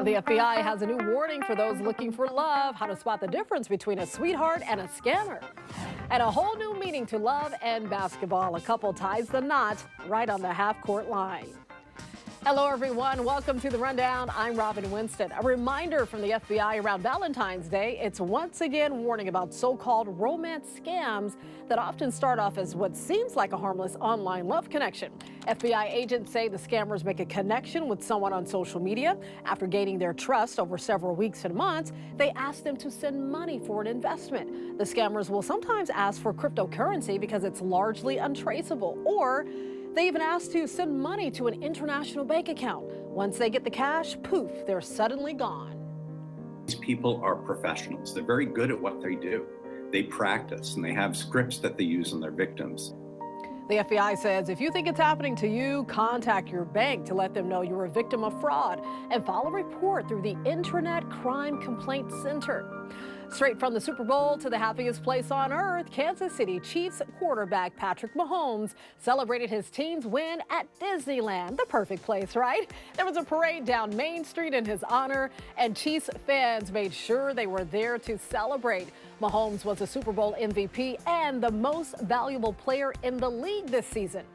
The FBI has a new warning for those looking for love, how to spot the difference between a sweetheart and a scammer. And a whole new meaning to love and basketball. A couple ties the knot right on the half-court line. Hello, everyone. Welcome to The Rundown. I'm Robin Winston. A reminder from the FBI around Valentine's Day. It's once again warning about so-called romance scams that often start off as what seems like a harmless online love connection. FBI agents say the scammers make a connection with someone on social media. After gaining their trust over several weeks and months, they ask them to send money for an investment. The scammers will sometimes ask for cryptocurrency because it's largely untraceable, or they even ask to send money to an international bank account. Once they get the cash, poof, they're suddenly gone. These people are professionals. They're very good at what they do. They practice and they have scripts that they use on their victims. The FBI says if you think it's happening to you, contact your bank to let them know you're a victim of fraud and file a report through the Internet Crime Complaint Center. Straight from the Super Bowl to the happiest place on earth, Kansas City Chiefs quarterback Patrick Mahomes celebrated his team's win at Disneyland. The perfect place, right? There was a parade down Main Street in his honor, and Chiefs fans made sure they were there to celebrate. Mahomes was a Super Bowl MVP and the most valuable player in the league this season.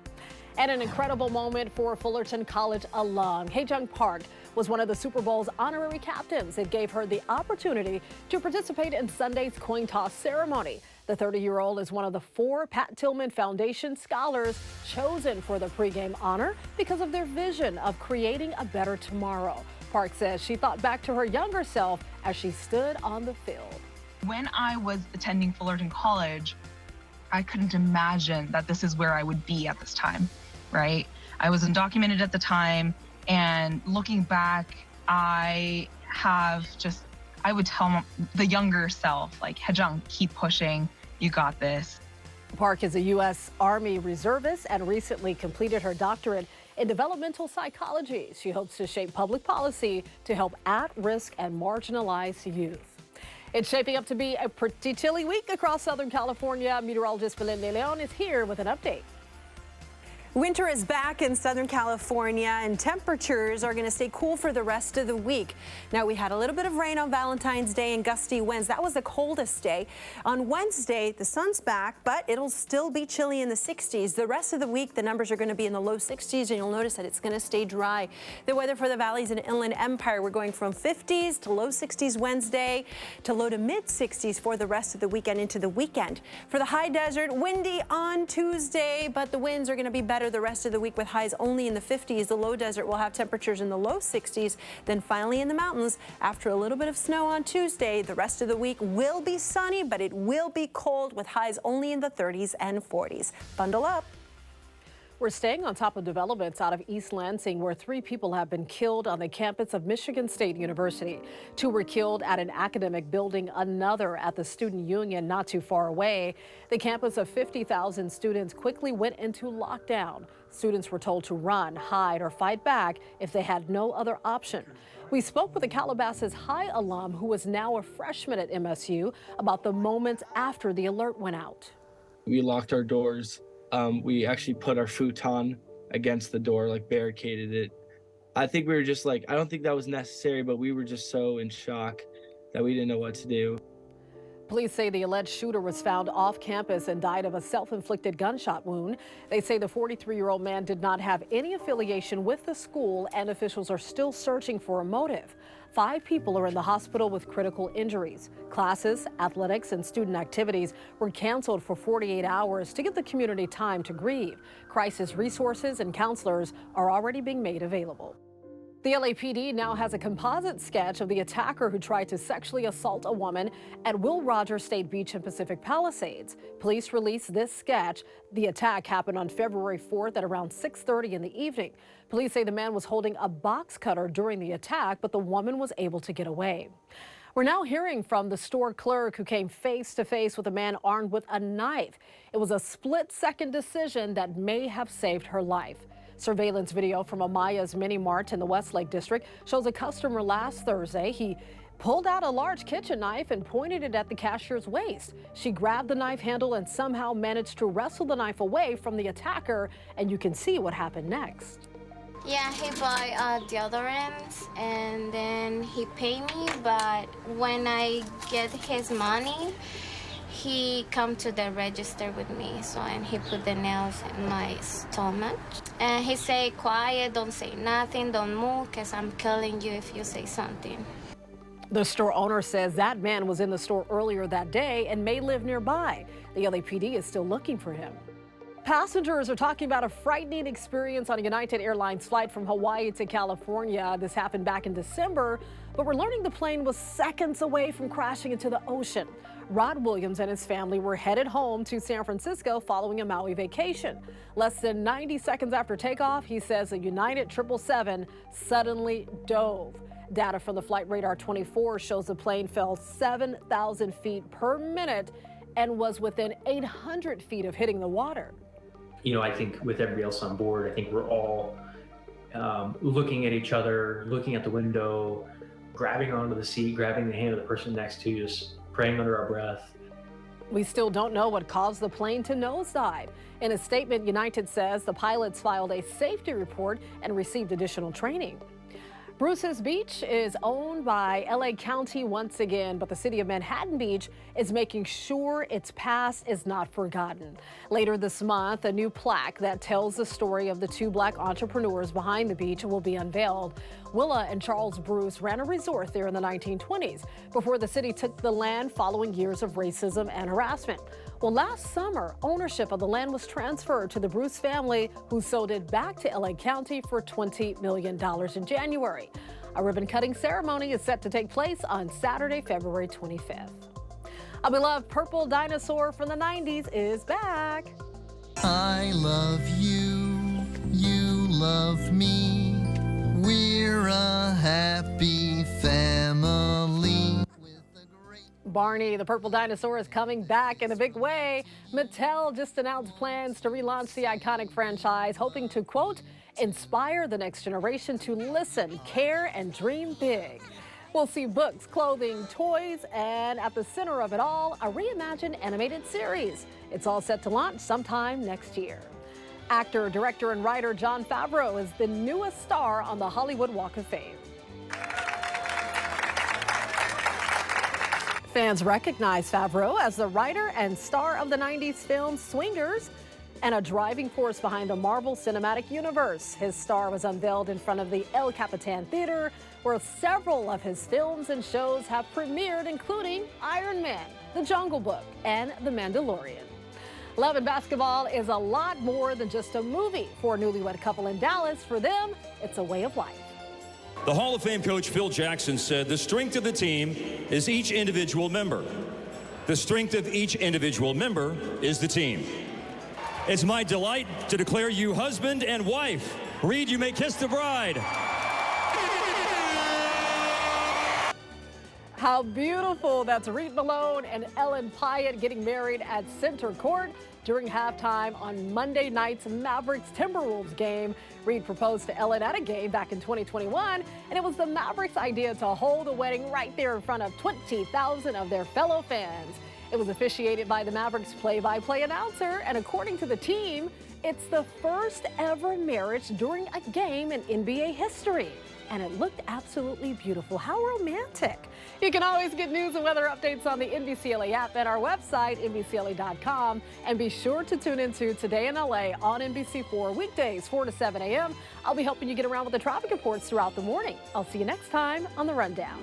And an incredible moment for Fullerton College alum. Hae-Jung Park was one of the Super Bowl's honorary captains. It gave her the opportunity to participate in Sunday's coin toss ceremony. The 30-year-old is one of the 4 Pat Tillman Foundation scholars chosen for the pregame honor because of their vision of creating a better tomorrow. Park says she thought back to her younger self as she stood on the field. When I was attending Fullerton College, I couldn't imagine that this is where I would be at this time, right? I was undocumented at the time, and looking back, I would tell the younger self, like, Hae-Jung, keep pushing, you got this. Park is a U.S. Army reservist and recently completed her doctorate in developmental psychology. She hopes to shape public policy to help at-risk and marginalized youth. It's shaping up to be a pretty chilly week across Southern California. Meteorologist Belen De Leon is here with an update. Winter is back in Southern California, and temperatures are going to stay cool for the rest of the week. Now, we had a little bit of rain on Valentine's Day and gusty winds. That was the coldest day. On Wednesday, the sun's back, but it'll still be chilly in the 60s. The rest of the week, the numbers are going to be in the low 60s, and you'll notice that it's going to stay dry. The weather for the valleys and Inland Empire, we're going from 50s to low 60s Wednesday to low to mid 60s for the rest of the weekend into the weekend. For the high desert, windy on Tuesday, but the winds are going to be better the rest of the week with highs only in the 50s. The low desert will have temperatures in the low 60s. Then finally in the mountains, after a little bit of snow on Tuesday, the rest of the week will be sunny, but it will be cold with highs only in the 30s and 40s. Bundle up. We're staying on top of developments out of East Lansing, where 3 people have been killed on the campus of Michigan State University. 2 were killed at an academic building, another at the student union not too far away. The campus of 50,000 students quickly went into lockdown. Students were told to run, hide, or fight back if they had no other option. We spoke with a Calabasas High alum who is now a freshman at MSU about the moments after the alert went out. We locked our doors. We actually put our futon against the door, like barricaded it. I think we were just like, I don't think that was necessary, but we were just so in shock that we didn't know what to do. Police say the alleged shooter was found off campus and died of a self-inflicted gunshot wound. They say the 43-year-old man did not have any affiliation with the school, and officials are still searching for a motive. 5 people are in the hospital with critical injuries. Classes, athletics, and student activities were canceled for 48 hours to give the community time to grieve. Crisis resources and counselors are already being made available. The LAPD now has a composite sketch of the attacker who tried to sexually assault a woman at Will Rogers State Beach in Pacific Palisades. Police released this sketch. The attack happened on February 4th at around 6:30 in the evening. Police say the man was holding a box cutter during the attack, but the woman was able to get away. We're now hearing from the store clerk who came face to face with a man armed with a knife. It was a split-second decision that may have saved her life. Surveillance video from Amaya's Mini Mart in the Westlake District shows a customer last Thursday. He pulled out a large kitchen knife and pointed it at the cashier's waist. She grabbed the knife handle and somehow managed to wrestle the knife away from the attacker, and you can see what happened next. Yeah, he bought deodorants and then he paid me, but when I get his money, he come to the register with me, and he put the nails in my stomach. And he say, quiet, don't say nothing, don't move, because I'm killing you if you say something. The store owner says that man was in the store earlier that day and may live nearby. The LAPD is still looking for him. Passengers are talking about a frightening experience on a United Airlines flight from Hawaii to California. This happened back in December, but we're learning the plane was seconds away from crashing into the ocean. Rod Williams and his family were headed home to San Francisco following a Maui vacation. Less than 90 seconds after takeoff, he says a United 777 suddenly dove. Data from the Flight Radar 24 shows the plane fell 7,000 feet per minute and was within 800 feet of hitting the water. You know, I think with everybody else on board, I think we're all looking at each other, looking at the window, grabbing onto the seat, grabbing the hand of the person next to you, just praying under our breath. We still don't know what caused the plane to nosedive. In a statement, United says the pilots filed a safety report and received additional training. Bruce's Beach is owned by LA County once again, but the city of Manhattan Beach is making sure its past is not forgotten. Later this month, a new plaque that tells the story of the two black entrepreneurs behind the beach will be unveiled. Willa and Charles Bruce ran a resort there in the 1920s before the city took the land following years of racism and harassment. Well, last summer, ownership of the land was transferred to the Bruce family, who sold it back to LA County for $20 million in January. A ribbon-cutting ceremony is set to take place on Saturday, February 25th. A beloved purple dinosaur from the 90s is back. I love you, you love me. We're a happy family. Barney, the purple dinosaur, is coming back in a big way. Mattel just announced plans to relaunch the iconic franchise, hoping to, quote, inspire the next generation to listen, care, and dream big. We'll see books, clothing, toys, and at the center of it all, a reimagined animated series. It's all set to launch sometime next year. Actor, director, and writer Jon Favreau is the newest star on the Hollywood Walk of Fame. Fans recognize Favreau as the writer and star of the 90s film Swingers and a driving force behind the Marvel Cinematic Universe. His star was unveiled in front of the El Capitan Theater, where several of his films and shows have premiered, including Iron Man, The Jungle Book, and The Mandalorian. Love and basketball is a lot more than just a movie. For a newlywed couple in Dallas, for them, it's a way of life. The Hall of Fame coach Phil Jackson said the strength of the team is each individual member. The strength of each individual member is the team. It's my delight to declare you husband and wife. Reed, you may kiss the bride. How beautiful. That's Reed Malone and Ellen Pyatt getting married at center court during halftime on Monday night's Mavericks-Timberwolves game. Reed proposed to Ellen at a game back in 2021, and it was the Mavericks' idea to hold the wedding right there in front of 20,000 of their fellow fans. It was officiated by the Mavericks play-by-play announcer, and according to the team, it's the first ever marriage during a game in NBA history. And it looked absolutely beautiful. How romantic. You can always get news and weather updates on the NBCLA app and our website, NBCLA.com. And be sure to tune into Today in LA on NBC4 weekdays, 4 to 7 a.m. I'll be helping you get around with the traffic reports throughout the morning. I'll see you next time on The Rundown.